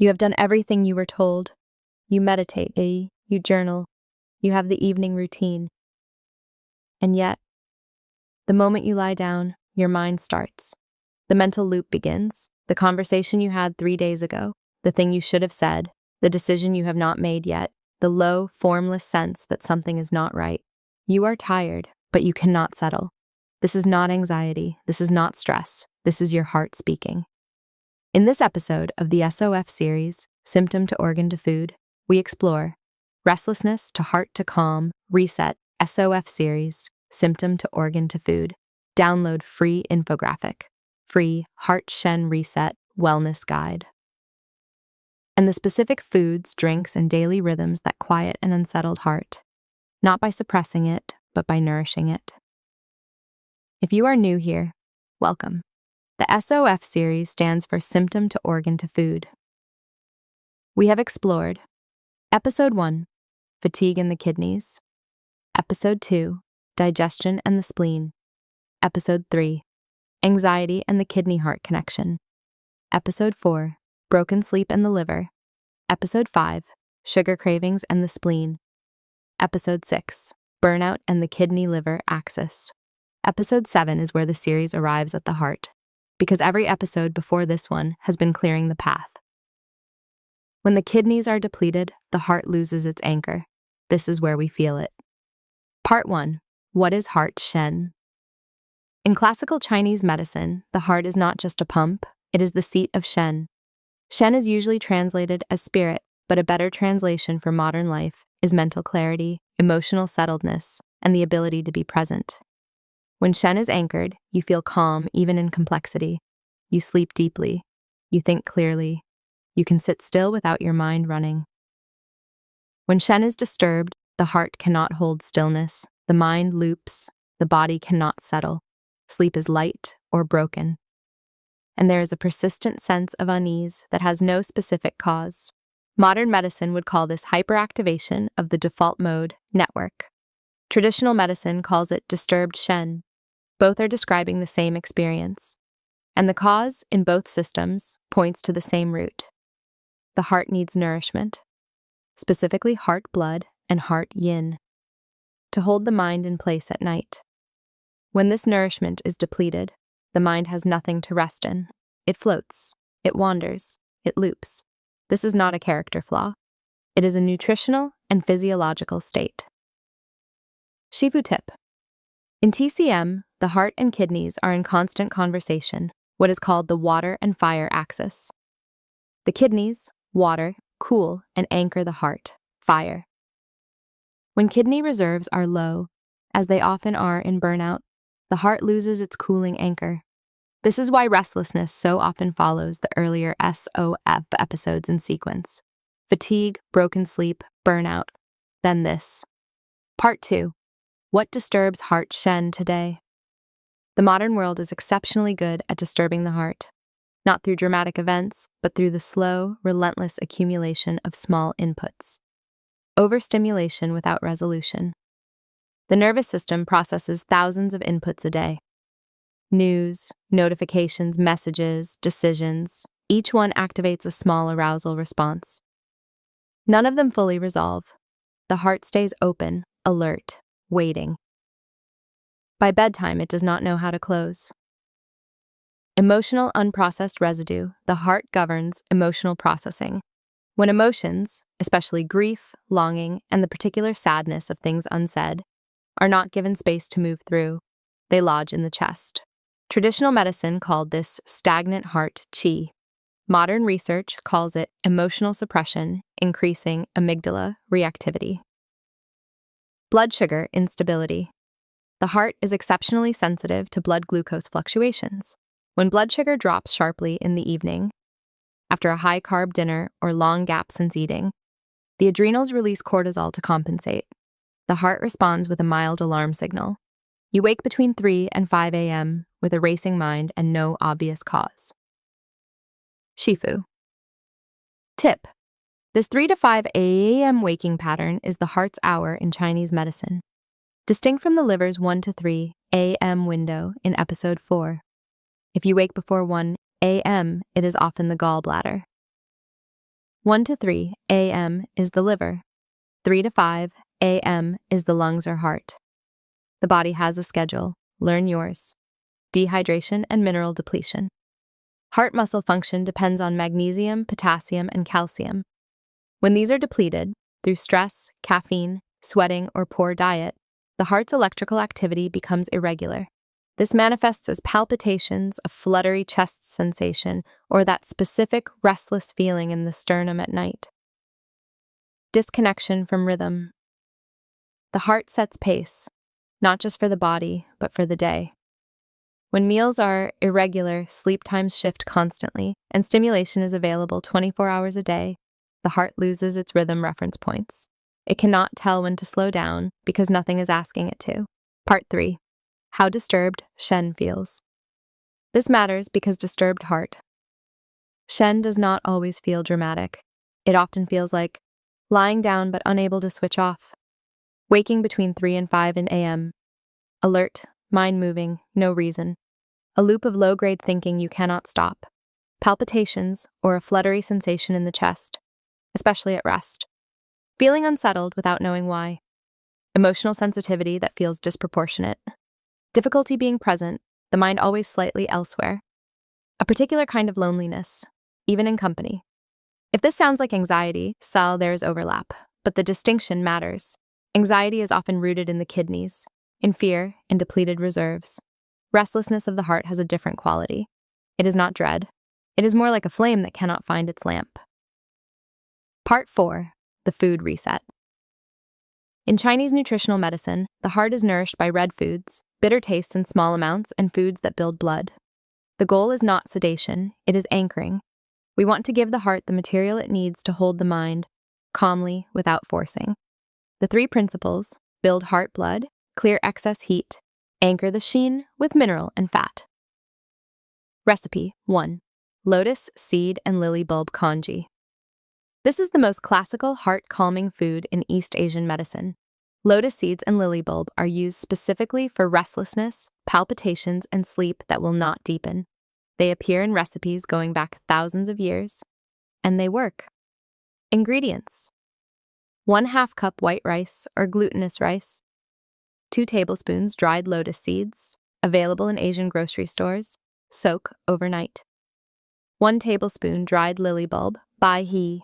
You have done everything you were told. You meditate, you journal, you have the evening routine. And yet, the moment you lie down, your mind starts. The mental loop begins. The conversation you had 3 days ago, the thing you should have said, the decision you have not made yet, the low, formless sense that something is not right. You are tired, but you cannot settle. This is not anxiety. This is not stress. This is your heart speaking. In this episode of the S.O.F Series, Symptom to Organ to Food, we explore Restlessness to Heart to Calm, Reset, S.O.F Series, Symptom to Organ to Food. Download free infographic, free Heart Shen Reset Wellness Guide. And the specific foods, drinks, and daily rhythms that quiet an unsettled heart, not by suppressing it, but by nourishing it. If you are new here, welcome. The S.O.F series stands for Symptom to Organ to Food. We have explored Episode 1, Fatigue in the Kidneys, Episode 2, Digestion and the Spleen, Episode 3, Anxiety and the Kidney-Heart Connection, Episode 4, Broken Sleep and the Liver, Episode 5, Sugar Cravings and the Spleen, Episode 6, Burnout and the Kidney-Liver Axis. Episode 7 is where the series arrives at the heart, because every episode before this one has been clearing the path. When the kidneys are depleted, the heart loses its anchor. This is where we feel it. Part 1. What is Heart Shen? In classical Chinese medicine, the heart is not just a pump, it is the seat of Shen. Shen is usually translated as spirit, but a better translation for modern life is mental clarity, emotional settledness, and the ability to be present. When Shen is anchored, you feel calm even in complexity. You sleep deeply. You think clearly. You can sit still without your mind running. When Shen is disturbed, the heart cannot hold stillness. The mind loops. The body cannot settle. Sleep is light or broken. And there is a persistent sense of unease that has no specific cause. Modern medicine would call this hyperactivation of the default mode network. Traditional medicine calls it disturbed Shen. Both are describing the same experience. And the cause, in both systems, points to the same root. The heart needs nourishment, specifically heart blood and heart yin, to hold the mind in place at night. When this nourishment is depleted, the mind has nothing to rest in. It floats, it wanders, it loops. This is not a character flaw. It is a nutritional and physiological state. Shifu tip. In TCM, the heart and kidneys are in constant conversation, what is called the water and fire axis. The kidneys, water, cool and anchor the heart, fire. When kidney reserves are low, as they often are in burnout, the heart loses its cooling anchor. This is why restlessness so often follows the earlier S.O.F episodes in sequence. Fatigue, broken sleep, burnout. Then this. Part 2. What disturbs Heart Shen today? The modern world is exceptionally good at disturbing the heart, not through dramatic events, but through the slow, relentless accumulation of small inputs. Overstimulation without resolution. The nervous system processes thousands of inputs a day. News, notifications, messages, decisions, each one activates a small arousal response. None of them fully resolve. The heart stays open, alert, waiting. By bedtime, it does not know how to close. Emotional unprocessed residue. The heart governs emotional processing. When emotions, especially grief, longing, and the particular sadness of things unsaid, are not given space to move through, they lodge in the chest. Traditional medicine called this stagnant heart qi. Modern research calls it emotional suppression, increasing amygdala reactivity. Blood sugar instability. The heart is exceptionally sensitive to blood glucose fluctuations. When blood sugar drops sharply in the evening, after a high-carb dinner or long gap since eating, the adrenals release cortisol to compensate. The heart responds with a mild alarm signal. You wake between 3 and 5 a.m. with a racing mind and no obvious cause. Shifu. Tip. This 3 to 5 a.m. waking pattern is the heart's hour in Chinese medicine, distinct from the liver's 1 to 3 a.m. window in Episode 4. If you wake before 1 a.m., it is often the gallbladder. 1 to 3 a.m. is the liver. 3 to 5 a.m. is the lungs or heart. The body has a schedule. Learn yours. Dehydration and mineral depletion. Heart muscle function depends on magnesium, potassium, and calcium. When these are depleted, through stress, caffeine, sweating, or poor diet, the heart's electrical activity becomes irregular. This manifests as palpitations, a fluttery chest sensation, or that specific restless feeling in the sternum at night. Disconnection from rhythm. The heart sets pace, not just for the body, but for the day. When meals are irregular, sleep times shift constantly, and stimulation is available 24 hours a day, the heart loses its rhythm reference points. It cannot tell when to slow down because nothing is asking it to. Part 3. How disturbed Shen feels. This matters because disturbed heart. Shen does not always feel dramatic. It often feels like lying down but unable to switch off. Waking between 3 and 5 a.m. Alert, mind moving, no reason. A loop of low-grade thinking you cannot stop. Palpitations, or a fluttery sensation in the chest, especially at rest. Feeling unsettled without knowing why. Emotional sensitivity that feels disproportionate. Difficulty being present, the mind always slightly elsewhere. A particular kind of loneliness, even in company. If this sounds like anxiety, there is overlap, but the distinction matters. Anxiety is often rooted in the kidneys, in fear, in depleted reserves. Restlessness of the heart has a different quality. It is not dread. It is more like a flame that cannot find its lamp. Part 4. The food reset. In Chinese nutritional medicine, the heart is nourished by red foods, bitter tastes in small amounts, and foods that build blood. The goal is not sedation, it is anchoring. We want to give the heart the material it needs to hold the mind, calmly, without forcing. The 3 principles: build heart blood, clear excess heat, anchor the sheen with mineral and fat. Recipe 1. Lotus seed and lily bulb congee. This is the most classical heart-calming food in East Asian medicine. Lotus seeds and lily bulb are used specifically for restlessness, palpitations, and sleep that will not deepen. They appear in recipes going back thousands of years, and they work. Ingredients: 1/2 cup white rice or glutinous rice, 2 tablespoons dried lotus seeds, available in Asian grocery stores, soak overnight. 1 tablespoon dried lily bulb, bai he,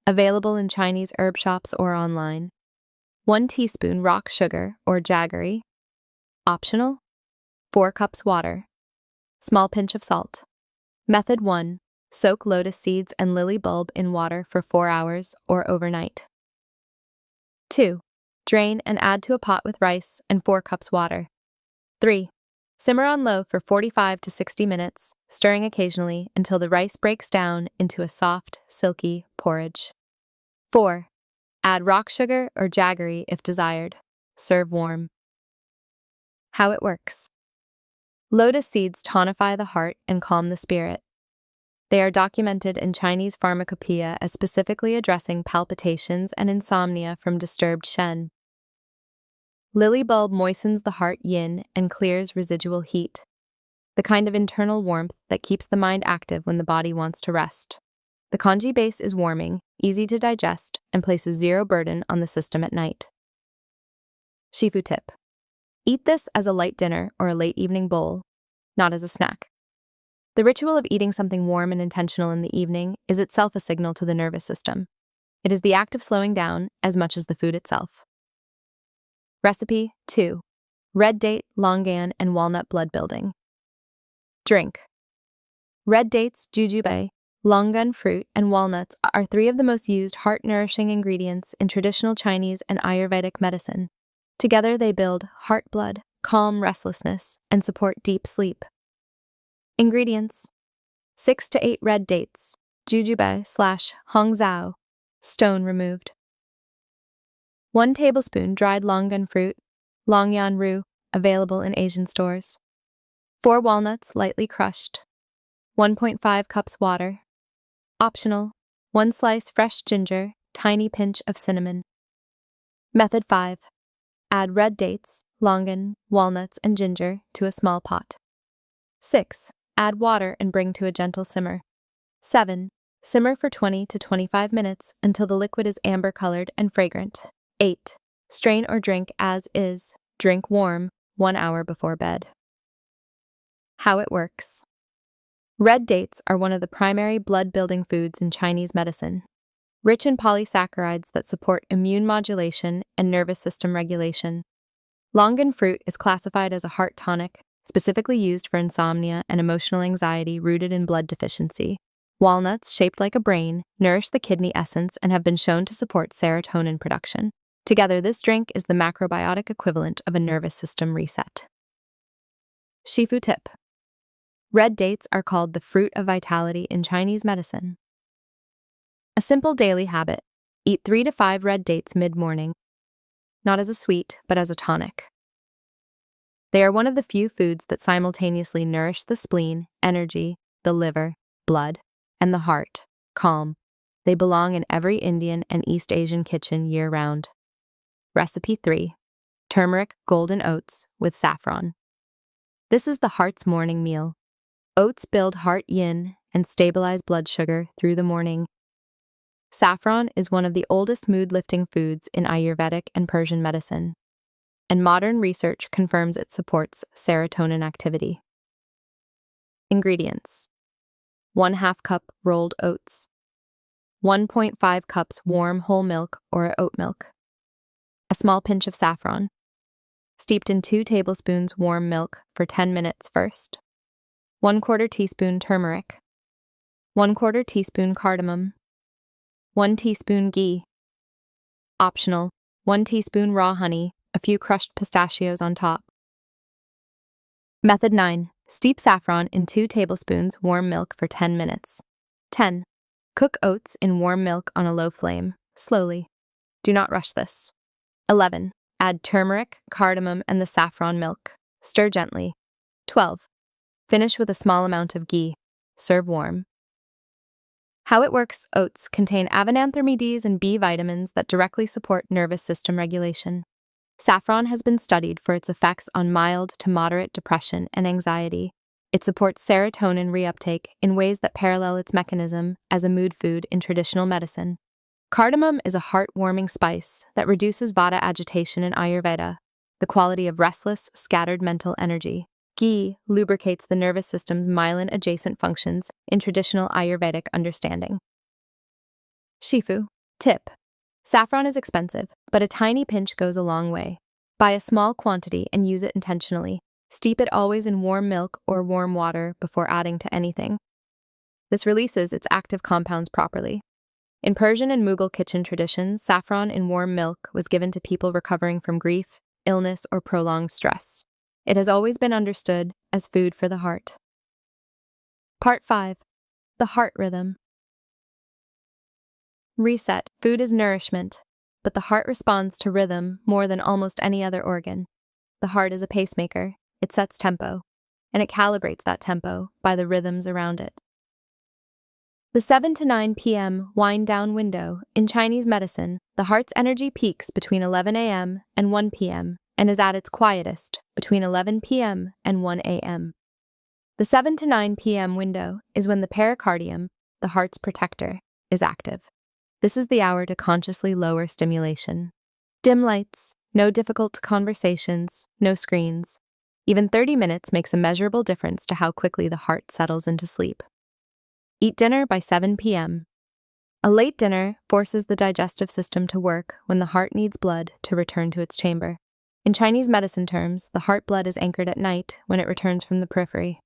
available in Chinese herb shops or online. 1 teaspoon rock sugar or jaggery, optional. 4 cups water. Small pinch of salt. Method 1. Soak lotus seeds and lily bulb in water for 4 hours or overnight. 2. Drain and add to a pot with rice and 4 cups water. 3. Simmer on low for 45 to 60 minutes, stirring occasionally until the rice breaks down into a soft, silky porridge. 4. Add rock sugar or jaggery if desired. Serve warm. How it works. Lotus seeds tonify the heart and calm the spirit. They are documented in Chinese pharmacopoeia as specifically addressing palpitations and insomnia from disturbed Shen. Lily bulb moistens the heart yin and clears residual heat, the kind of internal warmth that keeps the mind active when the body wants to rest. The congee base is warming, easy to digest, and places zero burden on the system at night. Shifu tip. Eat this as a light dinner or a late evening bowl, not as a snack. The ritual of eating something warm and intentional in the evening is itself a signal to the nervous system. It is the act of slowing down as much as the food itself. Recipe 2. Red date, longan, and walnut blood building. Drink. Red dates, jujube, longan fruit, and walnuts are 3 of the most used heart-nourishing ingredients in traditional Chinese and Ayurvedic medicine. Together they build heart blood, calm restlessness, and support deep sleep. Ingredients: 6 to 8 red dates, jujube/hongzao, stone removed. 1 tablespoon dried longan fruit, longyan roux, available in Asian stores. 4 walnuts lightly crushed. 1.5 cups water. Optional: 1 slice fresh ginger, tiny pinch of cinnamon. Method 5. Add red dates, longan, walnuts, and ginger to a small pot. 6. Add water and bring to a gentle simmer. 7. Simmer for 20 to 25 minutes until the liquid is amber-colored and fragrant. 8. Strain or drink as is. Drink warm, 1 hour before bed. How it works. Red dates are one of the primary blood-building foods in Chinese medicine. Rich in polysaccharides that support immune modulation and nervous system regulation. Longan fruit is classified as a heart tonic, specifically used for insomnia and emotional anxiety rooted in blood deficiency. Walnuts, shaped like a brain, nourish the kidney essence and have been shown to support serotonin production. Together, this drink is the macrobiotic equivalent of a nervous system reset. Shifu tip. Red dates are called the fruit of vitality in Chinese medicine. A simple daily habit. Eat 3 to 5 red dates mid-morning, not as a sweet, but as a tonic. They are one of the few foods that simultaneously nourish the spleen, energy, the liver, blood, and the heart, calm. They belong in every Indian and East Asian kitchen year-round. Recipe 3. Turmeric golden oats with saffron. This is the heart's morning meal. Oats build heart yin and stabilize blood sugar through the morning. Saffron is one of the oldest mood-lifting foods in Ayurvedic and Persian medicine, and modern research confirms it supports serotonin activity. Ingredients: 1/2 cup rolled oats, 1.5 cups warm whole milk or oat milk, a small pinch of saffron, steeped in 2 tablespoons warm milk for 10 minutes first, 1/4 teaspoon turmeric, 1/4 teaspoon cardamom, 1 teaspoon ghee. Optional, 1 teaspoon raw honey, a few crushed pistachios on top. Method 9. Steep saffron in 2 tablespoons warm milk for 10 minutes. 10. Cook oats in warm milk on a low flame, slowly. Do not rush this. 11. Add turmeric, cardamom, and the saffron milk. Stir gently. 12. Finish with a small amount of ghee. Serve warm. How it works: oats contain avananthermides and B vitamins that directly support nervous system regulation. Saffron has been studied for its effects on mild to moderate depression and anxiety. It supports serotonin reuptake in ways that parallel its mechanism as a mood food in traditional medicine. Cardamom is a heart-warming spice that reduces vata agitation in Ayurveda, the quality of restless, scattered mental energy. Ghee lubricates the nervous system's myelin-adjacent functions in traditional Ayurvedic understanding. Shifu tip. Saffron is expensive, but a tiny pinch goes a long way. Buy a small quantity and use it intentionally. Steep it always in warm milk or warm water before adding to anything. This releases its active compounds properly. In Persian and Mughal kitchen traditions, saffron in warm milk was given to people recovering from grief, illness, or prolonged stress. It has always been understood as food for the heart. Part 5. The heart rhythm. Reset. Food is nourishment, but the heart responds to rhythm more than almost any other organ. The heart is a pacemaker. It sets tempo, and it calibrates that tempo by the rhythms around it. The 7 to 9 p.m. wind-down window. In Chinese medicine, the heart's energy peaks between 11 a.m. and 1 p.m. and is at its quietest between 11 p.m. and 1 a.m. The 7 to 9 p.m. window is when the pericardium, the heart's protector, is active. This is the hour to consciously lower stimulation. Dim lights, no difficult conversations, no screens. Even 30 minutes makes a measurable difference to how quickly the heart settles into sleep. Eat dinner by 7 p.m. A late dinner forces the digestive system to work when the heart needs blood to return to its chamber. In Chinese medicine terms, the heart blood is anchored at night when it returns from the periphery.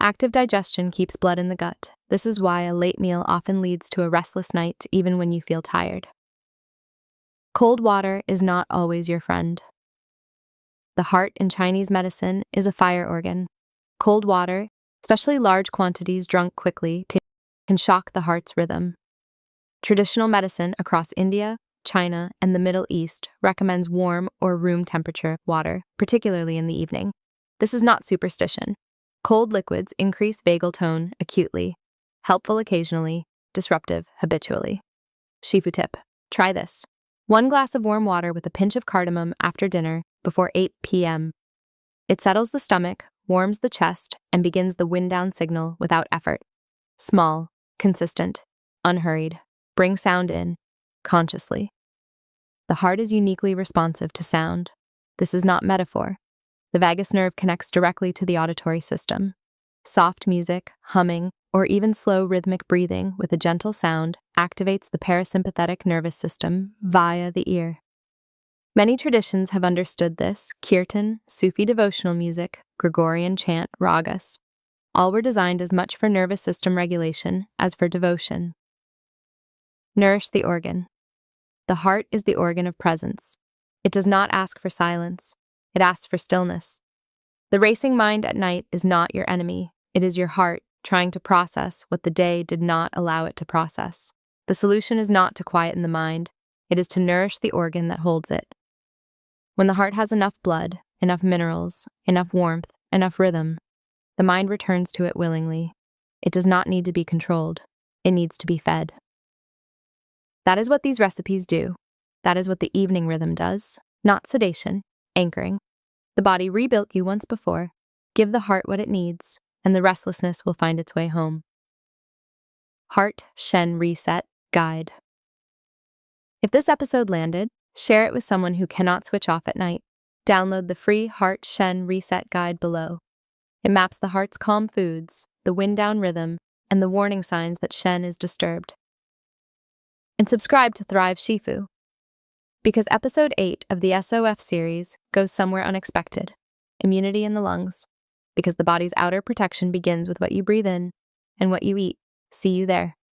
Active digestion keeps blood in the gut. This is why a late meal often leads to a restless night even when you feel tired. Cold water is not always your friend. The heart in Chinese medicine is a fire organ. Cold water, especially large quantities drunk quickly, can shock the heart's rhythm. Traditional medicine across India, China, and the Middle East recommends warm or room temperature water, particularly in the evening. This is not superstition. Cold liquids increase vagal tone acutely, helpful occasionally, disruptive habitually. Shifu tip. Try this. 1 glass of warm water with a pinch of cardamom after dinner before 8 p.m. It settles the stomach, warms the chest, and begins the wind-down signal without effort. Small, consistent, unhurried. Bring sound in, consciously. The heart is uniquely responsive to sound. This is not metaphor. The vagus nerve connects directly to the auditory system. Soft music, humming, or even slow rhythmic breathing with a gentle sound activates the parasympathetic nervous system via the ear. Many traditions have understood this: kirtan, Sufi devotional music, Gregorian chant, ragas. All were designed as much for nervous system regulation as for devotion. Nourish the organ. The heart is the organ of presence. It does not ask for silence. It asks for stillness. The racing mind at night is not your enemy. It is your heart trying to process what the day did not allow it to process. The solution is not to quieten the mind. It is to nourish the organ that holds it. When the heart has enough blood, enough minerals, enough warmth, enough rhythm, the mind returns to it willingly. It does not need to be controlled. It needs to be fed. That is what these recipes do. That is what the evening rhythm does. Not sedation, anchoring. The body rebuilt you once before. Give the heart what it needs, and the restlessness will find its way home. Heart Shen Reset Guide. If this episode landed, share it with someone who cannot switch off at night. Download the free Heart Shen Reset Guide below. It maps the heart's calm foods, the wind-down rhythm, and the warning signs that Shen is disturbed. And subscribe to Thrive Shifu, because episode 8 of the S.O.F series goes somewhere unexpected: immunity in the lungs, because the body's outer protection begins with what you breathe in and what you eat. See you there.